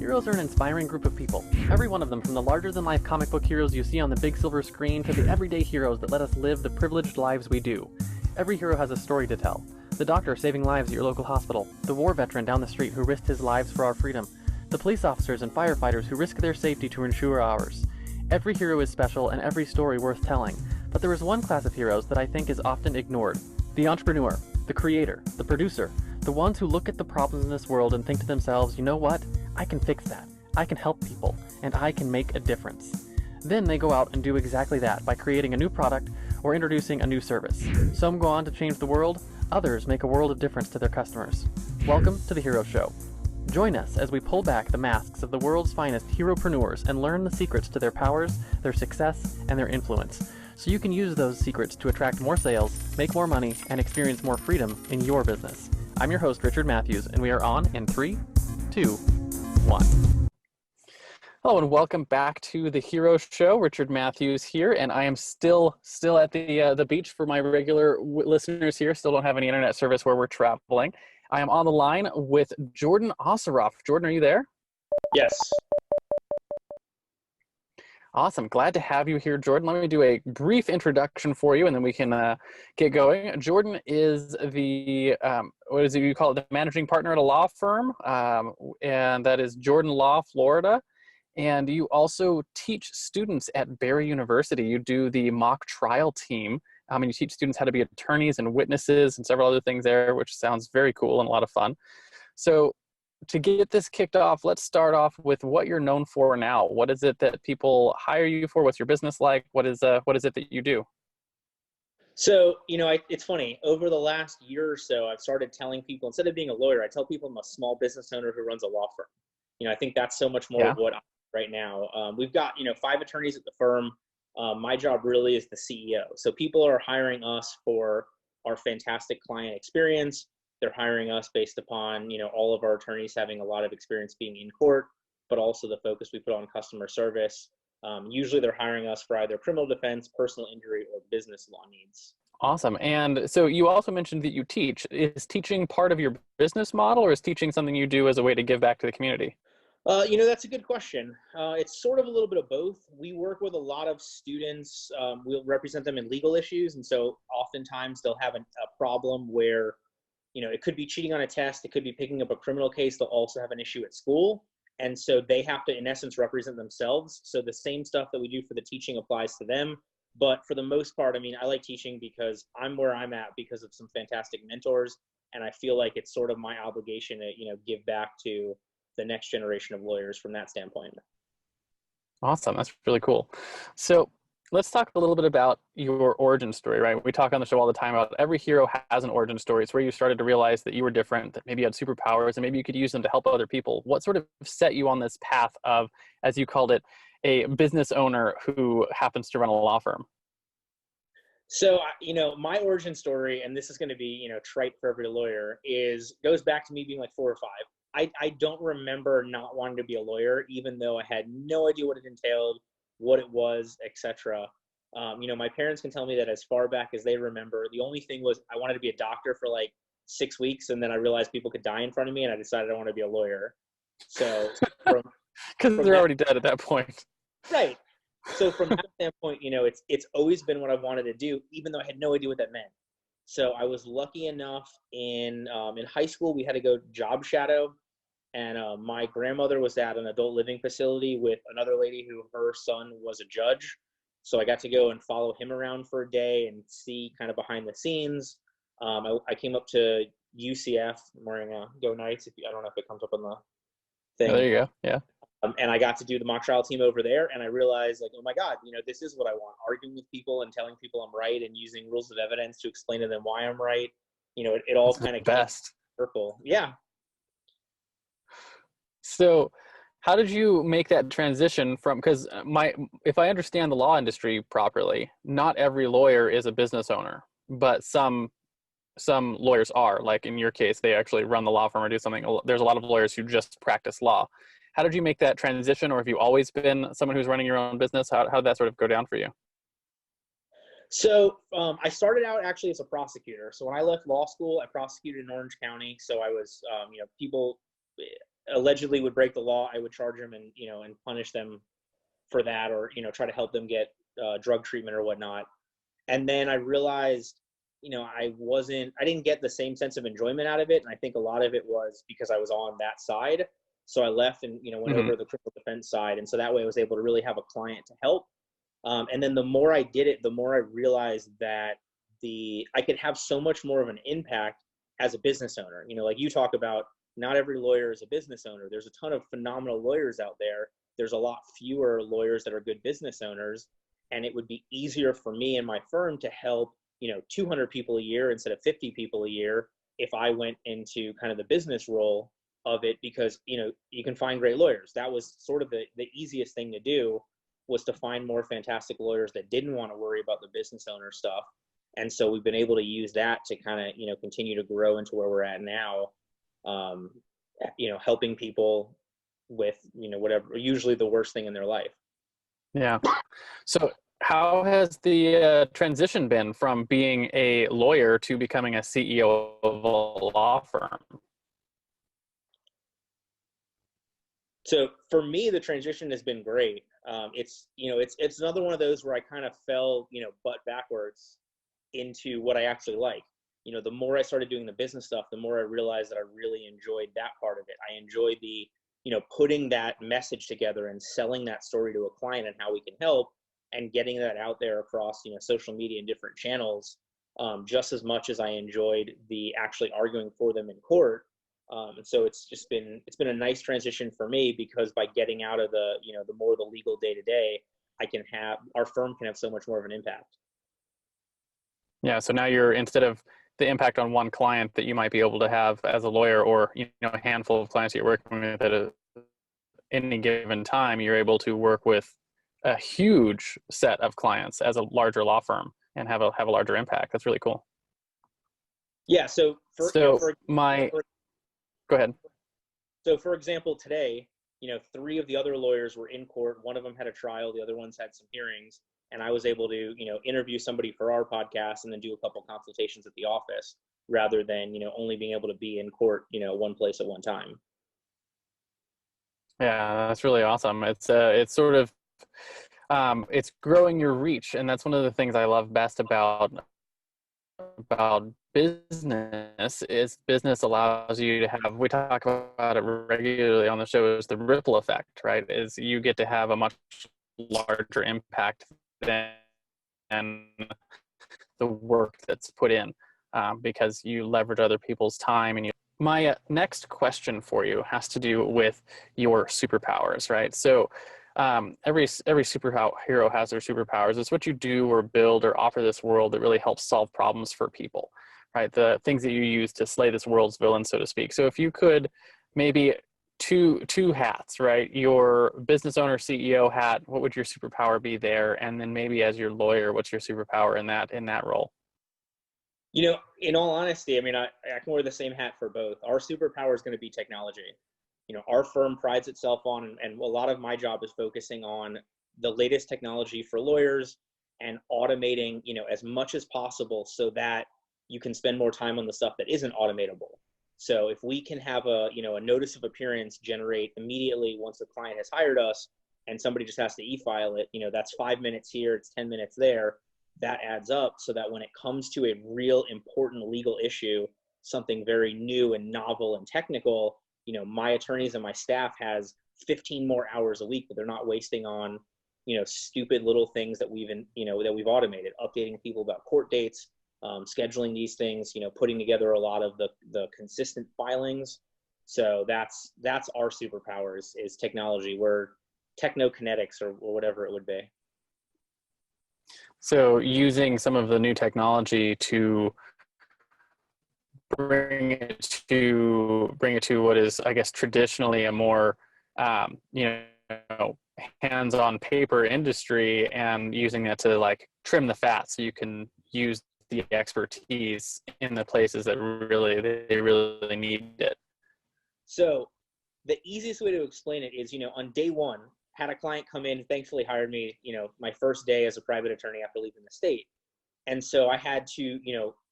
Heroes are an inspiring group of people, every one of them, from the larger-than-life comic book heroes you see on the big silver screen to the everyday heroes that let us live the privileged lives we do. Every hero has a story to tell. The doctor saving lives at your local hospital, the war veteran down the street who risked his lives for our freedom, the police officers and firefighters who risk their safety to ensure ours. Every hero is special and every story worth telling, but there is one class of heroes that I think is often ignored. The entrepreneur, the creator, the producer, the ones who look at the problems in this world and think to themselves, you know what? I can fix that. I can help people, and I can make a difference. Then they go out and do exactly that by creating a new product or introducing a new service. Some go on to change the world, others make a world of difference to their customers. Welcome to The Hero Show. Join us as we pull back the masks of the world's finest heropreneurs and learn the secrets to their powers, their success, and their influence, so you can use those secrets to attract more sales, make more money, and experience more freedom in your business. I'm your host, Richard Matthews, and we are on in 3, 2, 1. Hello and welcome back to The Hero Show. Richard Matthews here, and I am still at the beach for my regular listeners here. Still don't have any internet service where we're traveling. I am on the line with Jordan Ostroff. Jordan, are you there? Yes. Awesome. Glad to have you here, Jordan. Let me do a brief introduction for you, and then we can get going. Jordan is the, what is it you call it, the managing partner at a law firm, and that is Jordan Law, Florida. And you also teach students at Barry University. You do the mock trial team, and you teach students how to be attorneys and witnesses and several other things there, which sounds very cool and a lot of fun. So to get this kicked off, let's start off with what you're known for now. What is it that people hire you for? What's your business like? What is it that you do? So, it's funny. Over the last year or so, I've started telling people, instead of being a lawyer, I tell people I'm a small business owner who runs a law firm. I think that's so much more of what I'm right now. We've got, 5 attorneys at the firm. My job really is the CEO. So people are hiring us for our fantastic client experience. They're hiring us based upon, all of our attorneys having a lot of experience being in court, but also the focus we put on customer service. Usually they're hiring us for either criminal defense, personal injury, or business law needs. Awesome. And so you also mentioned that you teach. Is teaching part of your business model, or is teaching something you do as a way to give back to the community? That's a good question. It's sort of a little bit of both. We work with a lot of students. We'll represent them in legal issues. And so oftentimes they'll have a problem where it could be cheating on a test. It could be picking up a criminal case. They'll also have an issue at school. And so they have to, in essence, represent themselves. So the same stuff that we do for the teaching applies to them. But for the most part, I like teaching because I'm where I'm at because of some fantastic mentors. And I feel like it's sort of my obligation to, give back to the next generation of lawyers from that standpoint. Awesome. That's really cool. So let's talk a little bit about your origin story, right? We talk on the show all the time about every hero has an origin story. It's where you started to realize that you were different, that maybe you had superpowers, and maybe you could use them to help other people. What sort of set you on this path of, as you called it, a business owner who happens to run a law firm? So, my origin story, and this is going to be, trite for every lawyer, goes back to me being like 4 or 5. I don't remember not wanting to be a lawyer, even though I had no idea what it entailed, what it was, etc. My parents can tell me that as far back as they remember, the only thing was I wanted to be a doctor for like 6 weeks, and then I realized people could die in front of me, and I decided I want to be a lawyer. So, because they're already dead at that point, right? So from that standpoint, it's always been what I wanted to do, even though I had no idea what that meant. So I was lucky enough in high school, we had to go job shadow. And my grandmother was at an adult living facility with another lady who her son was a judge. So I got to go and follow him around for a day and see kind of behind the scenes. I came up to UCF. I'm wearing a Go Knights. I don't know if it comes up on the thing. Oh, there you go. Yeah. And I got to do the mock trial team over there. And I realized, like, oh my God, this is what I want. Arguing with people and telling people I'm right and using rules of evidence to explain to them why I'm right. It all kind of best circle. Yeah. So how did you make that transition from, because if I understand the law industry properly, not every lawyer is a business owner, but some lawyers are. Like in your case, they actually run the law firm or do something. There's a lot of lawyers who just practice law. How did you make that transition, or have you always been someone who's running your own business? How did that sort of go down for you? So I started out actually as a prosecutor. So when I left law school, I prosecuted in Orange County. So I was, people allegedly would break the law, I would charge them and, and punish them for that, or, try to help them get drug treatment or whatnot. And then I realized, I didn't get the same sense of enjoyment out of it. And I think a lot of it was because I was on that side. So I left and, went over to the criminal defense side. And so that way I was able to really have a client to help. And then the more I did it, the more I realized that I could have so much more of an impact as a business owner. Like you talk about, not every lawyer is a business owner. There's a ton of phenomenal lawyers out there. There's a lot fewer lawyers that are good business owners. And it would be easier for me and my firm to help, 200 people a year instead of 50 people a year if I went into kind of the business role of it, because, you can find great lawyers. That was sort of the easiest thing to do, was to find more fantastic lawyers that didn't want to worry about the business owner stuff. And so we've been able to use that to kind of, continue to grow into where we're at now, helping people with, whatever, usually the worst thing in their life. Yeah. So how has the transition been from being a lawyer to becoming a CEO of a law firm? So for me, the transition has been great. It's another one of those where I kind of fell, butt backwards into what I actually like. The more I started doing the business stuff, the more I realized that I really enjoyed that part of it. I enjoyed the, putting that message together and selling that story to a client and how we can help, and getting that out there across, social media and different channels, just as much as I enjoyed the actually arguing for them in court. And so it's been a nice transition for me, because by getting out of the, the more the legal day to day, our firm can have so much more of an impact. Yeah. So now you're, instead of the impact on one client that you might be able to have as a lawyer, or, a handful of clients you're working with at any given time, you're able to work with a huge set of clients as a larger law firm and have a larger impact. That's really cool. Yeah. So go ahead. So for example, today, 3 of the other lawyers were in court. One of them had a trial. The other ones had some hearings. And I was able to, interview somebody for our podcast and then do a couple consultations at the office, rather than, only being able to be in court, one place at one time. Yeah, that's really awesome. It's sort of, it's growing your reach. And that's one of the things I love best about business, is business allows you to have, we talk about it regularly on the show, is the ripple effect, right? Is you get to have a much larger impact than the work that's put in, because you leverage other people's time. And my next question for you has to do with your superpowers, right? So every superhero has their superpowers. It's what you do or build or offer this world that really helps solve problems for people, right? The things that you use to slay this world's villain, so to speak. So if you could maybe two hats, right? Your business owner, CEO hat, what would your superpower be there? And then maybe as your lawyer, what's your superpower in that role? In all honesty, I mean, I can wear the same hat for both. Our superpower is going to be technology. Our firm prides itself on, and a lot of my job is focusing on the latest technology for lawyers and automating, as much as possible, so that you can spend more time on the stuff that isn't automatable. So if we can have a notice of appearance generate immediately once the client has hired us, and somebody just has to e-file it, that's 5 minutes here, it's 10 minutes there. That adds up, so that when it comes to a real important legal issue, something very new and novel and technical, my attorneys and my staff has 15 more hours a week that they're not wasting on, stupid little things that we've automated, updating people about court dates, scheduling these things, putting together a lot of the consistent filings. So that's our superpowers, is technology. We're technokinetics, or whatever it would be. So using some of the new technology to bring it to what is, I guess, traditionally a more hands-on paper industry, and using that to like trim the fat, so you can use the expertise in the places that they really need it. So the easiest way to explain it is, on day one, had a client come in, thankfully hired me, my first day as a private attorney after leaving the state. And so I had to,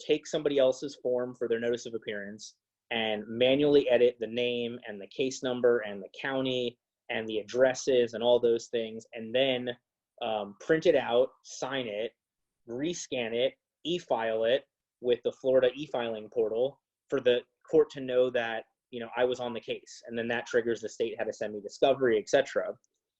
take somebody else's form for their notice of appearance and manually edit the name and the case number and the county and the addresses and all those things, and then print it out, sign it, rescan it, e-file it with the Florida e-filing portal for the court to know that, you know, I was on the case. And then that triggers the state had to send me discovery, etc.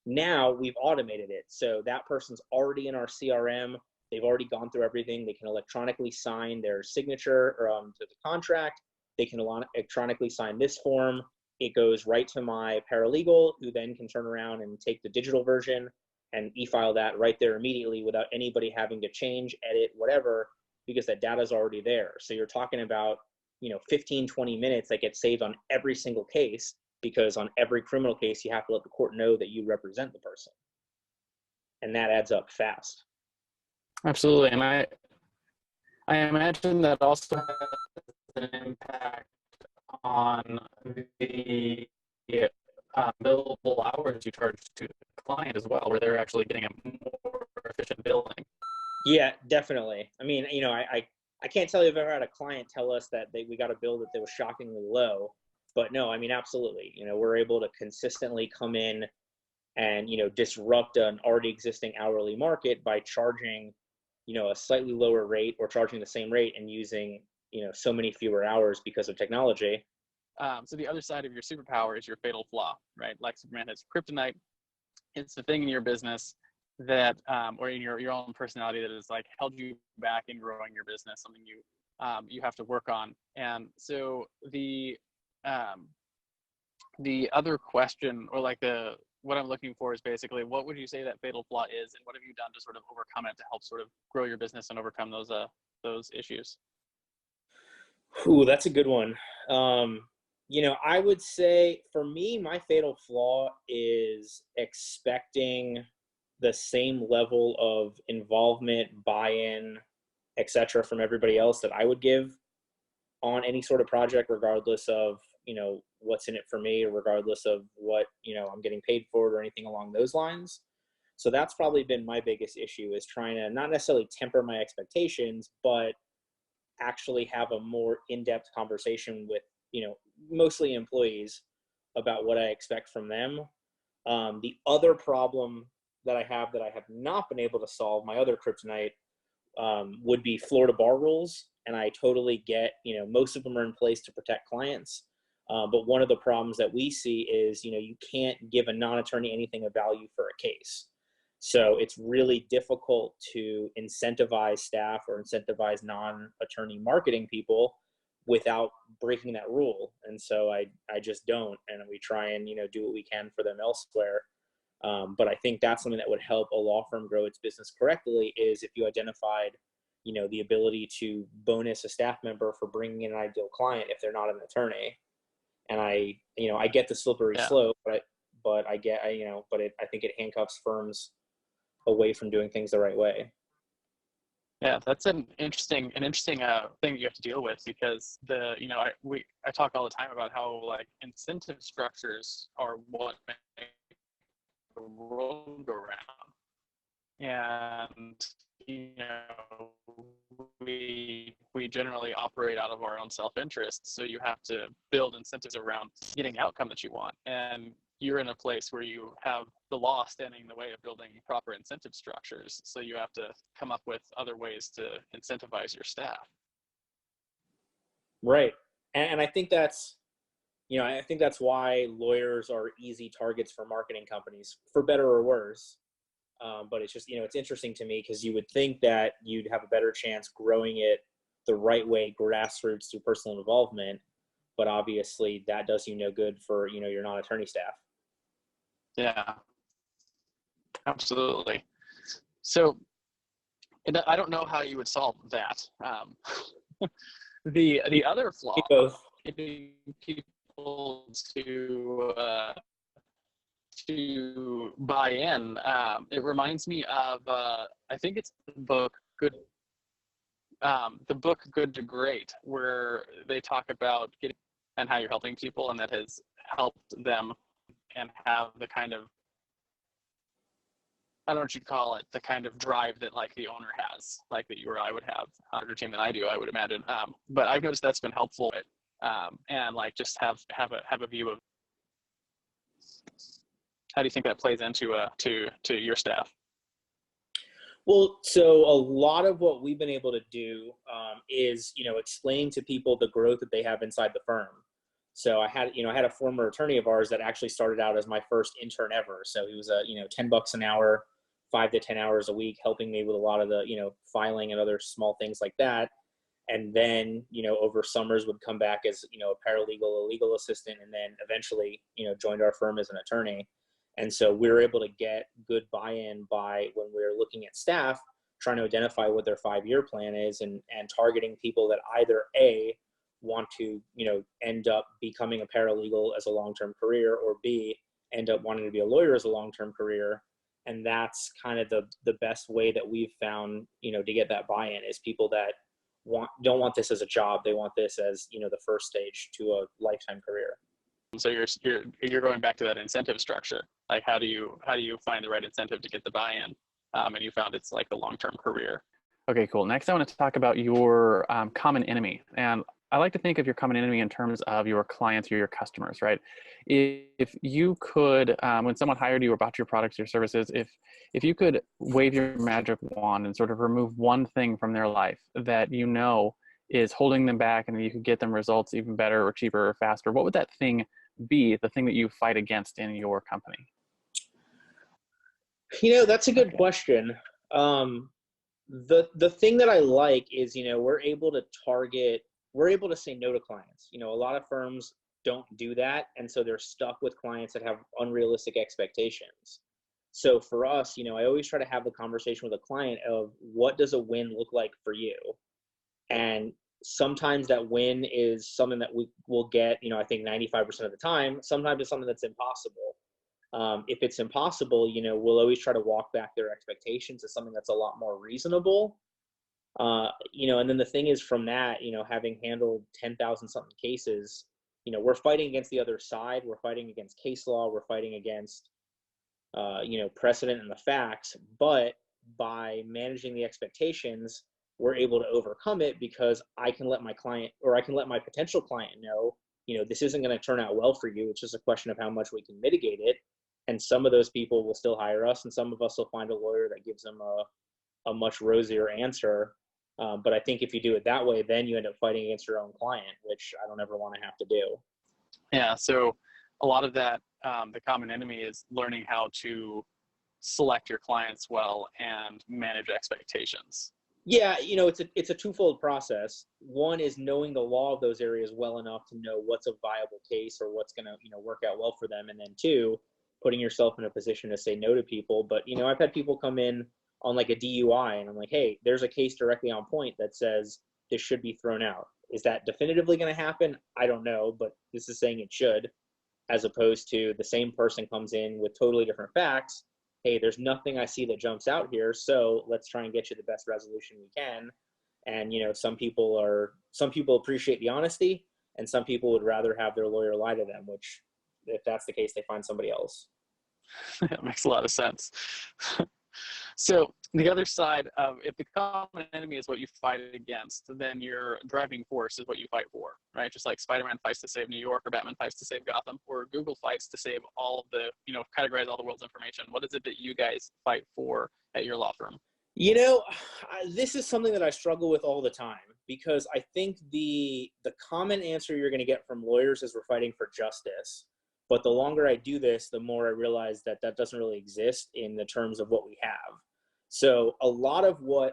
Now we've automated it. So that person's already in our CRM. They've already gone through everything. They can electronically sign their signature to the contract. They can electronically sign this form. It goes right to my paralegal, who then can turn around and take the digital version and e-file that right there immediately without anybody having to change, edit, whatever, because that data is already there. So you're talking about, you know, 15, 20 minutes that gets saved on every single case, because on every criminal case, you have to let the court know that you represent the person. And that adds up fast. Absolutely. And I imagine that also has an impact on the billable hours you charge to the client as well, where they're actually getting a more efficient billing. Yeah, definitely. I mean, you know, I can't tell you if I've ever had a client tell us that we got a bill that was shockingly low, but no, I mean, absolutely. You know, we're able to consistently come in and, you know, disrupt an already existing hourly market by charging, you know, a slightly lower rate or charging the same rate and using, you know, so many fewer hours because of technology. So the other side of your superpower is your fatal flaw, right? Like Superman has kryptonite. It's the thing in your business that, or in your own personality that has like held you back in growing your business, something you have to work on. And so the other question, or like what I'm looking for is basically, what would you say that fatal flaw is, and what have you done to sort of overcome it to help sort of grow your business and overcome those issues? Ooh, that's a good one. You know, I would say for me, my fatal flaw is expecting the same level of involvement, buy-in, etc. from everybody else that I would give on any sort of project, regardless of, you know, what's in it for me, or regardless of what, you know, I'm getting paid for it or anything along those lines. So that's probably been my biggest issue, is trying to not necessarily temper my expectations, but actually have a more in-depth conversation with, you know, mostly employees about what I expect from them. The other problem that I have not been able to solve, my other kryptonite, would be Florida bar rules. And I totally get, you know, most of them are in place to protect clients. But one of the problems that we see is, you know, you can't give a non-attorney anything of value for a case. So it's really difficult to incentivize staff or incentivize non-attorney marketing people without breaking that rule. And so I just don't, and we try and, you know, do what we can for them elsewhere. But I think that's something that would help a law firm grow its business correctly, is if you identified, you know, the ability to bonus a staff member for bringing in an ideal client if they're not an attorney. And I get the slippery slope, but I think it handcuffs firms away from doing things the right way. Yeah, that's an interesting thing you have to deal with, because I talk all the time about how like incentive structures are what make the world go round, and you know we generally operate out of our own self-interest. So you have to build incentives around getting the outcome that you want, and you're in a place where you have the law standing in the way of building proper incentive structures. So you have to come up with other ways to incentivize your staff. Right. And I think that's why lawyers are easy targets for marketing companies, for better or worse. But it's just, you know, it's interesting to me, because you would think that you'd have a better chance growing it the right way, grassroots, through personal involvement. But obviously that does you no good for, you know, your non-attorney staff. Yeah, absolutely. So, and I don't know how you would solve that. The other flaw, getting people to buy in. It reminds me of I think it's the book Good to Great, where they talk about getting and how you're helping people, and that has helped them and have the kind of, I don't know what you'd call it, the kind of drive that like the owner has, like that you or I would have, or team that I do, I would imagine. But I've noticed that's been helpful. and like just have a view of how do you think that plays into to your staff? Well, so a lot of what we've been able to do is, explain to people the growth that they have inside the firm. So I had a former attorney of ours that actually started out as my first intern ever. So he was $10 an hour, 5 to 10 hours a week, helping me with a lot of the, filing and other small things like that. And then, over summers would come back as, a paralegal, a legal assistant, and then eventually, joined our firm as an attorney. And so we were able to get good buy-in by when we were looking at staff, trying to identify what their 5-year plan is and targeting people that either A, want to, end up becoming a paralegal as a long-term career, or B, end up wanting to be a lawyer as a long-term career. And that's kind of the best way that we've found, to get that buy-in is people that don't want this as a job. They want this as, the first stage to a lifetime career. So you're going back to that incentive structure. Like how do you find the right incentive to get the buy-in? And you found it's like a long-term career. Okay, cool. Next, I want to talk about your common enemy. And I like to think of your common enemy in terms of your clients or your customers, right? If you could, when someone hired you or bought your products or services, if you could wave your magic wand and sort of remove one thing from their life that is holding them back and you could get them results even better or cheaper or faster, what would that thing be, the thing that you fight against in your company? That's a good question. The thing that I like is, we're able to say no to clients. A lot of firms don't do that. And so they're stuck with clients that have unrealistic expectations. So for us, I always try to have the conversation with a client of what does a win look like for you? And sometimes that win is something that we will get, I think 95% of the time. Sometimes it's something that's impossible. If it's impossible, we'll always try to walk back their expectations to something that's a lot more reasonable. And then the thing is from that, having handled 10,000 something cases, we're fighting against the other side. We're fighting against case law. We're fighting against, precedent and the facts. But by managing the expectations, we're able to overcome it because I can let my client or I can let my potential client know, this isn't going to turn out well for you. It's just a question of how much we can mitigate it. And some of those people will still hire us, and some of us will find a lawyer that gives them a much rosier answer. But I think if you do it that way, then you end up fighting against your own client, which I don't ever want to have to do. Yeah. So a lot of that, the common enemy is learning how to select your clients well and manage expectations. Yeah, it's a twofold process. One is knowing the law of those areas well enough to know what's a viable case or what's going to, work out well for them. And then two, putting yourself in a position to say no to people. But, I've had people come in on like a DUI and I'm like, hey, there's a case directly on point that says this should be thrown out. Is that definitively going to happen? I don't know, but this is saying it should, as opposed to the same person comes in with totally different facts. Hey, there's nothing I see that jumps out here, so let's try and get you the best resolution we can. And, some people appreciate the honesty, and some people would rather have their lawyer lie to them, which if that's the case, they find somebody else. That makes a lot of sense. So the other side of, if the common enemy is what you fight against, then your driving force is what you fight for, right? Just like Spider-Man fights to save New York, or Batman fights to save Gotham, or Google fights to save all of the, categorize all the world's information. What is it that you guys fight for at your law firm? This is something that I struggle with all the time, because I think the common answer you're going to get from lawyers is we're fighting for justice. But the longer I do this, the more I realize that doesn't really exist in the terms of what we have. So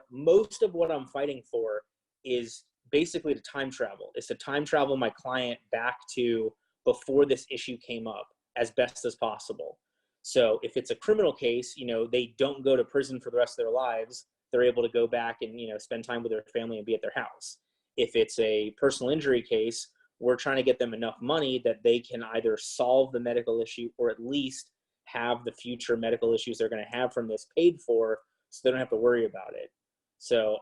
most of what I'm fighting for is basically to time travel. It's to time travel my client back to before this issue came up as best as possible. So if it's a criminal case, they don't go to prison for the rest of their lives. They're able to go back and, spend time with their family and be at their house. If it's a personal injury case, we're trying to get them enough money that they can either solve the medical issue or at least have the future medical issues they're going to have from this paid for, so they don't have to worry about it. So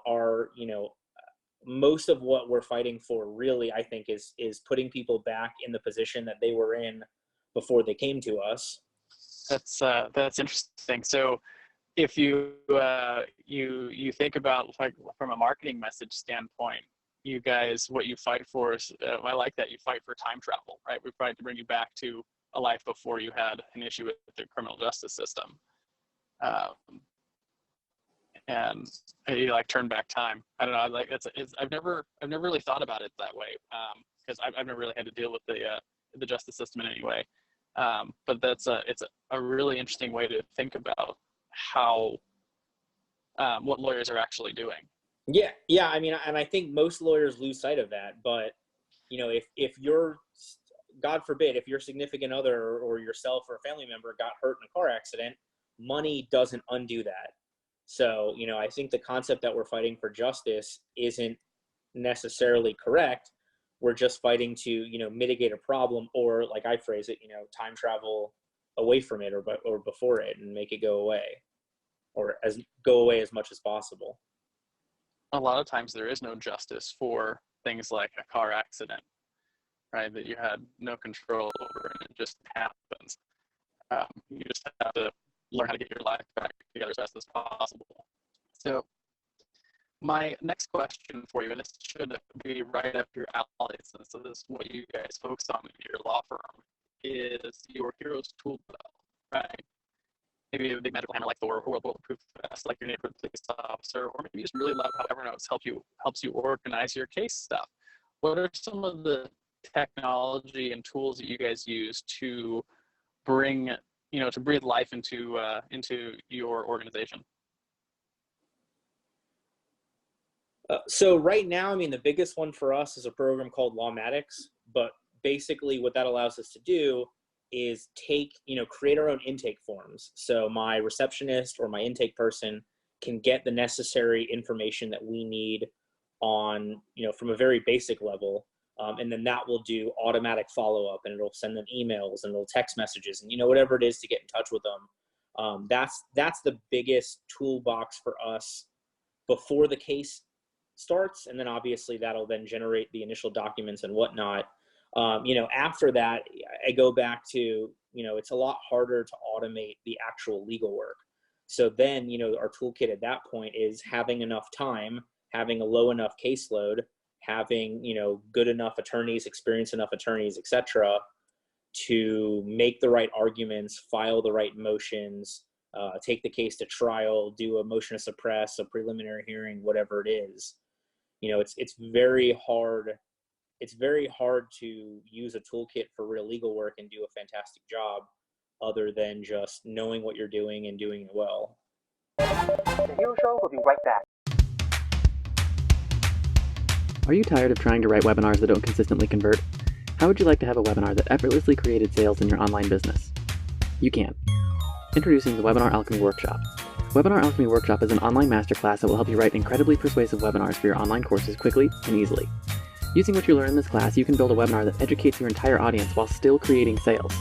most of what we're fighting for really, I think, is putting people back in the position that they were in before they came to us. That's interesting. So if you think about, like, from a marketing message standpoint, you guys, what you fight for is, I like that you fight for time travel, right? We fight to bring you back to a life before you had an issue with the criminal justice system. And you like turn back time. I don't know. Like I've never really thought about it that way, because I've never really had to deal with the justice system in any way. But it's a really interesting way to think about how what lawyers are actually doing. Yeah. I mean, and I think most lawyers lose sight of that. But if you're, God forbid, if your significant other or yourself or a family member got hurt in a car accident, money doesn't undo that. So, I think the concept that we're fighting for justice isn't necessarily correct. We're just fighting to, mitigate a problem, or like I phrase it, time travel away from it or before it and make it go away, or go away as much as possible. A lot of times there is no justice for things like a car accident, right? That you had no control over and it just happens. You just have to learn how to get your life back together as best as possible. So my next question for you, and this should be right up your alley, so this is what you guys focus on in your law firm, is your hero's tool belt, right? Maybe a big magical hammer like Thor, or a bulletproof vest like your neighborhood police officer, or maybe you just really love how Evernote helps you organize your case stuff. What are some of the technology and tools that you guys use to bring, to breathe life into your organization? So right now, I mean, the biggest one for us is a program called Lawmatics, but basically what that allows us to do is create our own intake forms. So my receptionist or my intake person can get the necessary information that we need on, from a very basic level. And then that will do automatic follow-up, and it'll send them emails and it'll text messages and, whatever it is to get in touch with them. That's the biggest toolbox for us before the case starts. And then obviously that'll then generate the initial documents and whatnot. After that, I go back to, it's a lot harder to automate the actual legal work. So then, our toolkit at that point is having enough time, having a low enough caseload, having, good enough attorneys, experienced enough attorneys, etc., to make the right arguments, file the right motions, take the case to trial, do a motion to suppress, a preliminary hearing, whatever it is. It's very hard. It's very hard to use a toolkit for real legal work and do a fantastic job other than just knowing what you're doing and doing it well. The Hero Show will be right back. Are you tired of trying to write webinars that don't consistently convert? How would you like to have a webinar that effortlessly created sales in your online business? You can. Introducing the Webinar Alchemy Workshop. Webinar Alchemy Workshop is an online masterclass that will help you write incredibly persuasive webinars for your online courses quickly and easily. Using what you learn in this class, you can build a webinar that educates your entire audience while still creating sales.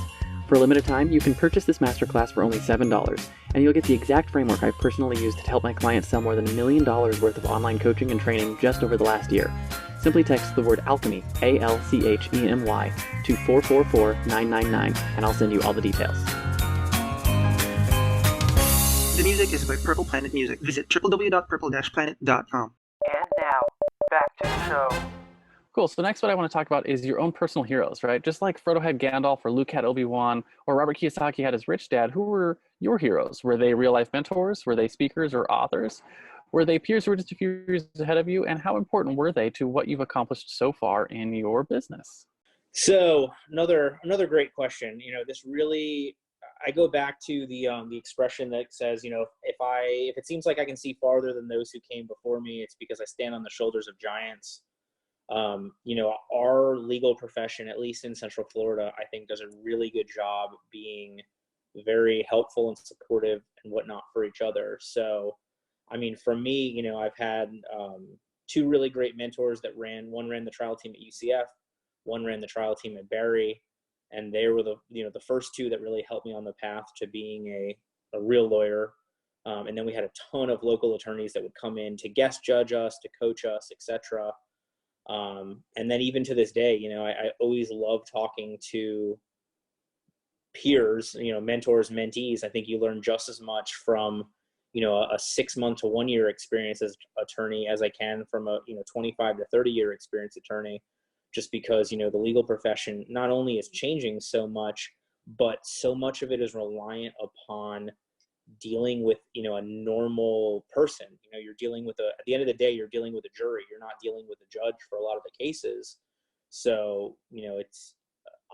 For a limited time, you can purchase this masterclass for only $7, and you'll get the exact framework I've personally used to help my clients sell more than $1 million worth of online coaching and training just over the last year. Simply text the word alchemy, ALCHEMY, to 444-999, and I'll send you all the details. The music is by Purple Planet Music. Visit www.purple-planet.com. And now, back to the show. Cool. So next what I want to talk about is your own personal heroes, right? Just like Frodo had Gandalf, or Luke had Obi-Wan, or Robert Kiyosaki had his rich dad, who were your heroes? Were they real-life mentors? Were they speakers or authors? Were they peers who were just a few years ahead of you? And how important were they to what you've accomplished so far in your business? So another great question. This really, I go back to the expression that says, if it seems like I can see farther than those who came before me, it's because I stand on the shoulders of giants. Our legal profession, at least in Central Florida, I think does a really good job being very helpful and supportive and whatnot for each other. So, I mean, for me, I've had two really great mentors that one ran the trial team at UCF, one ran the trial team at Barry, and they were the first two that really helped me on the path to being a real lawyer. And then we had a ton of local attorneys that would come in to guest judge us, to coach us, etc. And then even to this day, I always love talking to peers, mentors, mentees. I think you learn just as much from, a 6 month to 1 year experience as attorney as I can from a 25 to 30 year experience attorney, just because the legal profession not only is changing so much, but so much of it is reliant upon dealing with a normal person. You're dealing with at the end of the day, you're dealing with a jury. You're not dealing with a judge for a lot of the cases. So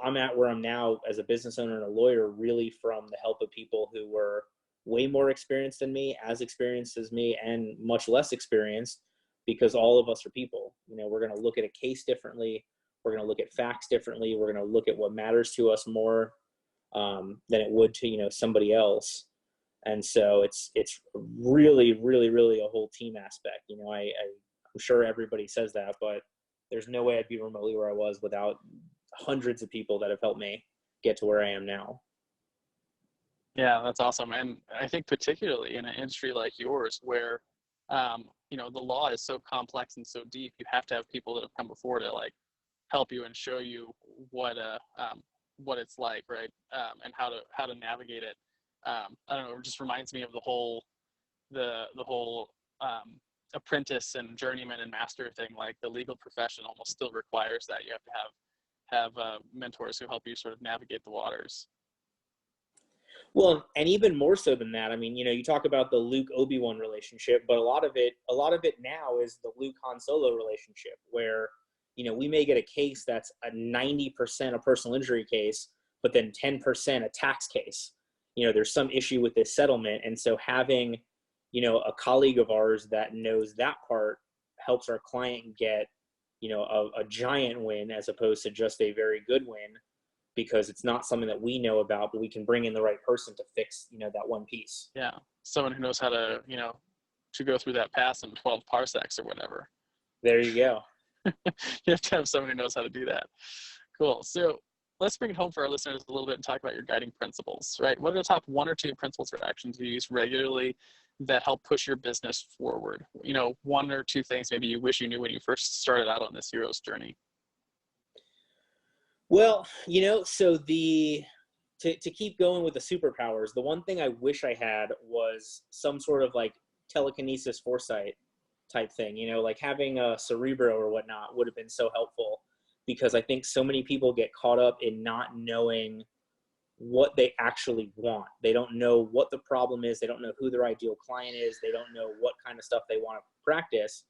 I'm at where I'm now as a business owner and a lawyer, really from the help of people who were way more experienced than me, as experienced as me, and much less experienced, because all of us are people. We're going to look at a case differently. We're going to look at facts differently. We're going to look at what matters to us more than it would to somebody else. And so it's really, really, really a whole team aspect. I'm sure everybody says that, but there's no way I'd be remotely where I was without hundreds of people that have helped me get to where I am now. Yeah, that's awesome. And I think particularly in an industry like yours, where, the law is so complex and so deep, you have to have people that have come before to like help you and show you what it's like, right? And how to navigate it. I don't know, it just reminds me of the whole apprentice and journeyman and master thing. Like the legal profession almost still requires that. You have to have mentors who help you sort of navigate the waters. Well, and even more so than that, I mean, you talk about the Luke Obi-Wan relationship, but a lot of it now is the Luke Han Solo relationship, where, we may get a case that's a 90% a personal injury case, but then 10% a tax case. There's some issue with this settlement. And so having, a colleague of ours that knows that part helps our client get, a giant win as opposed to just a very good win, because it's not something that we know about, but we can bring in the right person to fix, that one piece. Yeah. Someone who knows how to, to go through that pass in 12 parsecs or whatever. There you go. You have to have someone who knows how to do that. Cool. So let's bring it home for our listeners a little bit and talk about your guiding principles, right? What are the top 1 or 2 principles or actions you use regularly that help push your business forward? 1 or 2 things maybe you wish you knew when you first started out on this hero's journey. Well, so to keep going with the superpowers, the one thing I wish I had was some sort of like telekinesis foresight type thing, like having a Cerebro or whatnot would have been so helpful, because I think so many people get caught up in not knowing what they actually want. They don't know what the problem is. They don't know who their ideal client is. They don't know what kind of stuff they want to practice.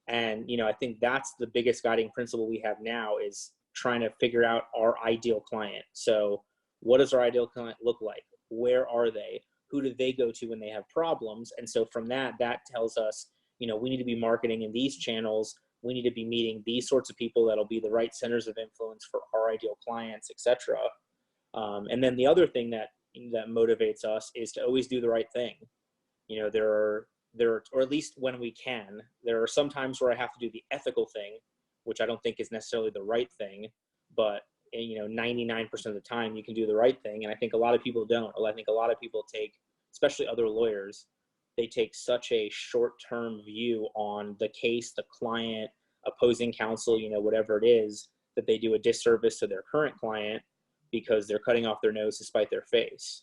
And, I think that's the biggest guiding principle we have now, is trying to figure out our ideal client. So what does our ideal client look like? Where are they? Who do they go to when they have problems? And so from that tells us, we need to be marketing in these channels. We need to be meeting these sorts of people that'll be the right centers of influence for our ideal clients, etc. And then the other thing that motivates us is to always do the right thing. There are, or at least when we can, there are some times where I have to do the ethical thing, which I don't think is necessarily the right thing, but 99% of the time you can do the right thing. And I think a lot of people don't. I think a lot of people take, especially other lawyers, they take such a short-term view on the case, the client, opposing counsel, whatever it is, that they do a disservice to their current client because they're cutting off their nose to spite their face.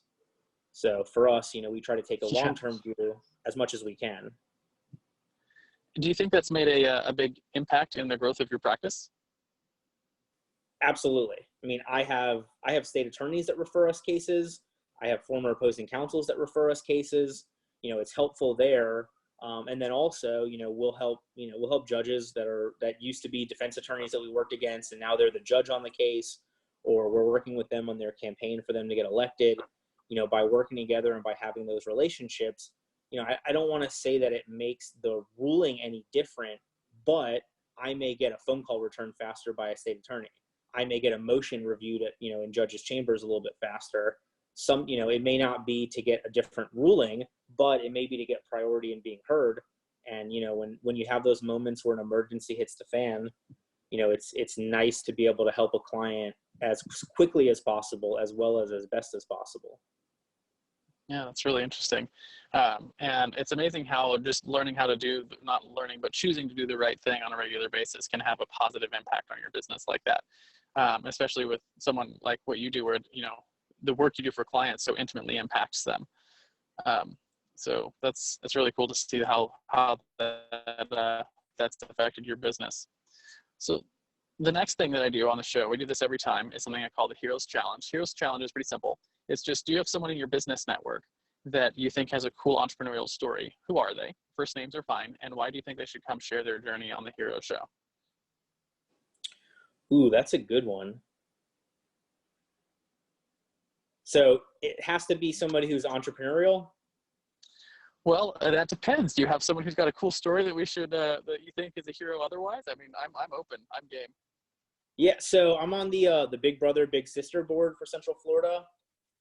So for us, we try to take a long-term view as much as we can. Do you think that's made a big impact in the growth of your practice? Absolutely. I mean, I have state attorneys that refer us cases. I have former opposing counsels that refer us cases. It's helpful there. And then also, we'll help judges that used to be defense attorneys that we worked against, and now they're the judge on the case, or we're working with them on their campaign for them to get elected. By working together and by having those relationships, I don't want to say that it makes the ruling any different, but I may get a phone call returned faster by a state attorney. I may get a motion reviewed at, in judges' chambers a little bit faster. It may not be to get a different ruling, but it may be to get priority in being heard. And, when you have those moments where an emergency hits the fan, it's nice to be able to help a client as quickly as possible, as well as best as possible. Yeah, that's really interesting. And it's amazing how just learning how to not learning, but choosing to do the right thing on a regular basis can have a positive impact on your business like that. Especially with someone like what you do, where, the work you do for clients so intimately impacts them. So that's really cool to see how that's affected your business. So the next thing that I do on the show, we do this every time, is something I call the Heroes Challenge. Heroes Challenge is pretty simple. It's just, do you have someone in your business network that you think has a cool entrepreneurial story? Who are they? First names are fine. And why do you think they should come share their journey on the Hero Show? Ooh, that's a good one. So it has to be somebody who's entrepreneurial? Well, that depends. Do you have someone who's got a cool story that we should, that you think is a hero otherwise? I mean, I'm open. I'm game. Yeah, so I'm on the Big Brother, Big Sister board for Central Florida.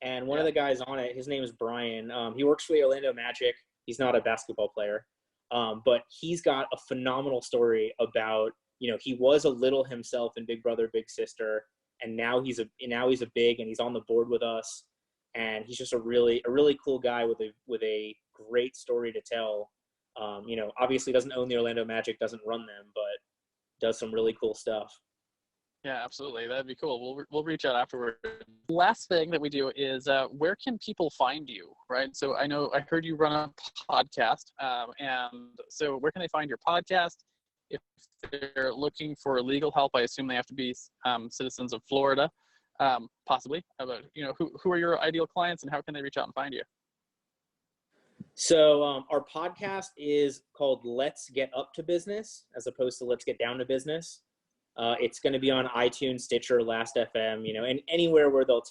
And one of the guys on it, his name is Brian. He works for the Orlando Magic. He's not a basketball player. But he's got a phenomenal story about, he was a little himself in Big Brother, Big Sister. And now he's a big, and he's on the board with us. And he's just a really cool guy with a great story to tell. Obviously doesn't own the Orlando Magic, doesn't run them, but does some really cool stuff. Yeah, absolutely. That'd be cool. We'll reach out afterward. Last thing that we do is where can people find you, right? So I heard you run a podcast, and so where can they find your podcast? If they're looking for legal help, I assume they have to be citizens of Florida, possibly. But who are your ideal clients, and how can they reach out and find you? So our podcast is called Let's Get Up to Business, as opposed to Let's Get Down to Business. It's going to be on iTunes, Stitcher, Last.fm, and anywhere where they'll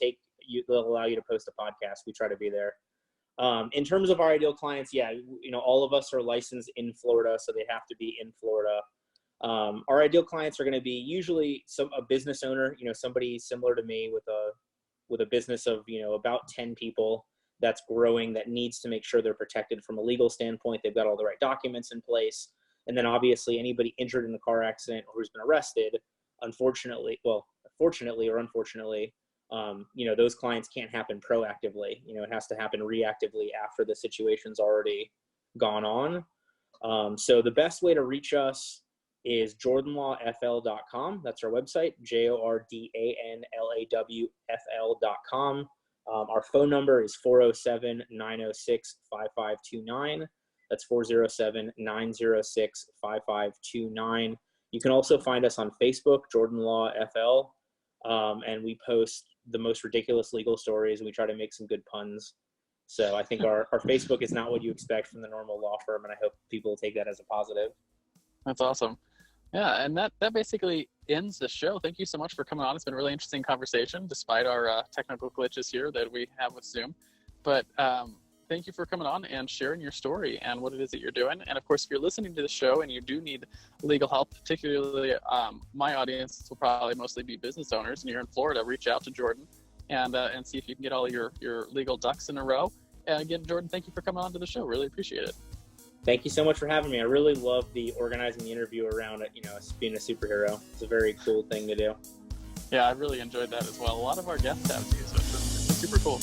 allow you to post a podcast. We try to be there. In terms of our ideal clients, all of us are licensed in Florida, so they have to be in Florida. Our ideal clients are going to be usually a business owner, somebody similar to me with a business of, about 10 people that's growing, that needs to make sure they're protected from a legal standpoint. They've got all the right documents in place. And then obviously anybody injured in a car accident or who's been arrested, fortunately or unfortunately, those clients can't happen proactively. It has to happen reactively after the situation's already gone on. So the best way to reach us is jordanlawfl.com. That's our website, JORDANLAWFL.com. Our phone number is 407-906-5529. That's 407-906-5529. You can also find us on Facebook, Jordan Law FL, and we post the most ridiculous legal stories, and we try to make some good puns. So I think our Facebook is not what you expect from the normal law firm, and I hope people will take that as a positive. That's awesome. Yeah, and that basically ends the show. Thank you so much for coming on. It's been a really interesting conversation, despite our technical glitches here that we have with Zoom. But thank you for coming on and sharing your story and what it is that you're doing. And of course, if you're listening to the show and you do need legal help, particularly my audience will probably mostly be business owners, and you're in Florida, reach out to Jordan and see if you can get all your legal ducks in a row. And again, Jordan, thank you for coming on to the show. Really appreciate it. Thank you so much for having me. I really love organizing the interview around it, being a superhero. It's a very cool thing to do. Yeah, I really enjoyed that as well. A lot of our guests have too, so it's super cool.